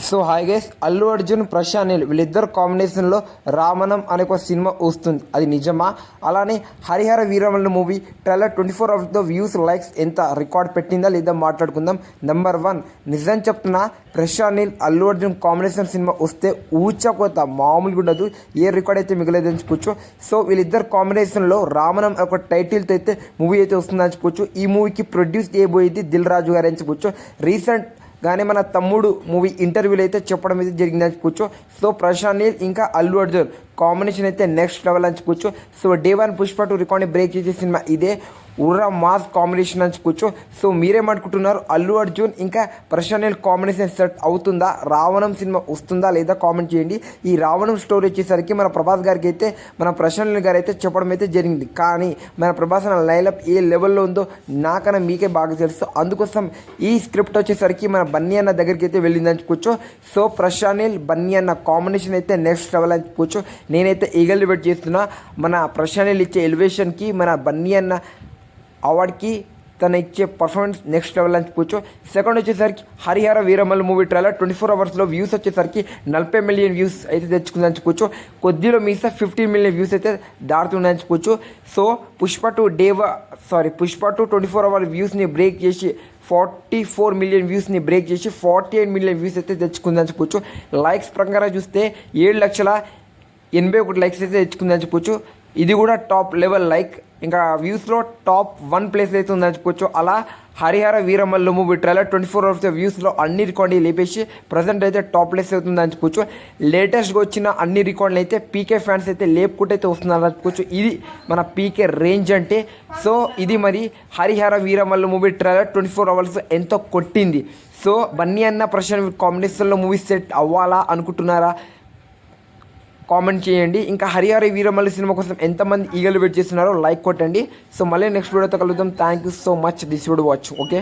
So hi guys, Allu Arjun Prashanth Neel వీళ్ళిద్దరు కాంబినేషన్లో రామనం అనే ఒక సినిమా వస్తుంది. అది నిజమా? అలానే హరిహర వీరమల్లు మూవీ ట్రైలర్ 24 అవర్స్లో వ్యూస్ లైక్స్ ఎంత రికార్డ్ పెట్టిందా లేదా మాట్లాడుకుందాం. నెంబర్ 1, నిజం చెప్తున్నా, ప్రశాంత్ నీల్ అల్లు అర్జున్ కాంబినేషన్ సినిమా వస్తే ఊచకోత మామూలుగా ఉండదు. ఏ రికార్డ్ అయితే మిగలేదని చెప్పుకోవచ్చు. సో వీళ్ళిద్దరు కాంబినేషన్లో రామనం ఒక టైటిల్తో అయితే మూవీ అయితే వస్తుందని చెప్పుకోవచ్చు. ఈ మూవీకి ప్రొడ్యూస్ చేయబోయేది దిల్ రాజు గారు అని చెప్పుకోవచ్చు. రీసెంట్ కానీ మన తమ్ముడు మూవీ ఇంటర్వ్యూలో అయితే చెప్పడం అయితే జరిగిందని చెప్పుకోవచ్చు. సో ప్రశాంత్ నీల్ ఇంకా అల్లు అర్జున్ కాంబినేషన్ అయితే నెక్స్ట్ లెవెల్ అని చెప్పుకోవచ్చు. సో డే 1 పుష్ప 2 రికార్డ్ని బ్రేక్ చేసే సినిమా ఇదే. ఉర్రా మాస్ కాంబినేషన్ అని చెప్పుకోవచ్చు. సో మీరేమనుకుంటున్నారు? అల్లు అర్జున్ ఇంకా ప్రశాంత్ నీల్ కాంబినేషన్ సెట్ అవుతుందా? రావణం సినిమా వస్తుందా లేదా కామెంట్ చేయండి. ఈ రావణం స్టోరీ వచ్చేసరికి మన ప్రభాస్ గారికి అయితే మన ప్రశాంత్ నీల్ గారు అయితే చెప్పడం అయితే జరిగింది. కానీ మన ప్రభాస్ అన్న లైలప్ ఏ లెవెల్లో ఉందో నాకన్నా మీకే బాగా తెలుసు. అందుకోసం ఈ స్క్రిప్ట్ వచ్చేసరికి మన బన్నీ అన్న దగ్గరికి అయితే వెళ్ళిందని చెప్పుకోవచ్చు. సో ప్రశాంత్ నీల్ బన్నీ అన్న కాంబినేషన్ అయితే నెక్స్ట్ లెవెల్ అని చెప్పుకోవచ్చు. నేనైతే ఈగల్ వెయిట్ చేస్తున్నా మన ప్రశాంత్ నీల్ ఇచ్చే ఎలివేషన్కి, మన బన్నీ అన్న అవార్డ్కి తను ఇచ్చే పర్ఫార్మెన్స్ నెక్స్ట్ లెవెల్ అని చెప్పుకోవచ్చు. సెకండ్ వచ్చేసరికి హరిహర వీరమల్లు మూవీ ట్రైలర్ 24 అవర్స్లో వ్యూస్ వచ్చేసరికి 40 మిలియన్ వ్యూస్ అయితే తెచ్చుకుందని చెప్పుకోవచ్చు. కొద్దిలో మీసా 15 మిలియన్ వ్యూస్ అయితే దాటుతుందని చెప్పుకోవచ్చు. సో పుష్ప 2 24 అవర్ వ్యూస్ని బ్రేక్ చేసి 44 మిలియన్ వ్యూస్ని బ్రేక్ చేసి 48 మిలియన్ వ్యూస్ అయితే తెచ్చుకుందని చెప్పుకోవచ్చు. లైక్స్ ప్రకారం చూస్తే 7,81,000 లైక్స్ అయితే తెచ్చుకుందని చెప్పుకోవచ్చు. ఇది కూడా టాప్ లెవెల్ లైక్. ఇంకా వ్యూస్లో టాప్ 1 ప్లేస్ అయితే ఉందని చెప్పుకోవచ్చు. అలా Hari Hara Veera Mallu movie trailer 24 hours వ్యూస్లో అన్ని రికార్డులు లేపేసి ప్రజెంట్ అయితే టాప్ ప్లేస్ అవుతుందని చెప్పుకోవచ్చు. లేటెస్ట్గా వచ్చిన అన్ని రికార్డులు అయితే పీకే ఫ్యాన్స్ అయితే లేపుకుంటూ అయితే వస్తుందని చెప్పుకోవచ్చు. ఇది మన పీకే రేంజ్ అంటే. సో ఇది మరి Harihara Veera Mallu movie trailer 24 hours ఎంతో కొట్టింది. సో బన్నీ అన్న ప్రశాంత్ కాంబినేషన్లో మూవీ సెట్ అవ్వాలా అనుకుంటున్నారా? కామెంట్ చేయండి. ఇంకా హరిహర వీరమల్లి సినిమా కోసం ఎంతమంది ఈగలు వెయిట్ చేస్తున్నారో లైక్ కొట్టండి. సో మళ్ళీ నెక్స్ట్ వీడియోతో కలుద్దాం. Thank you so much this video watch. Okay.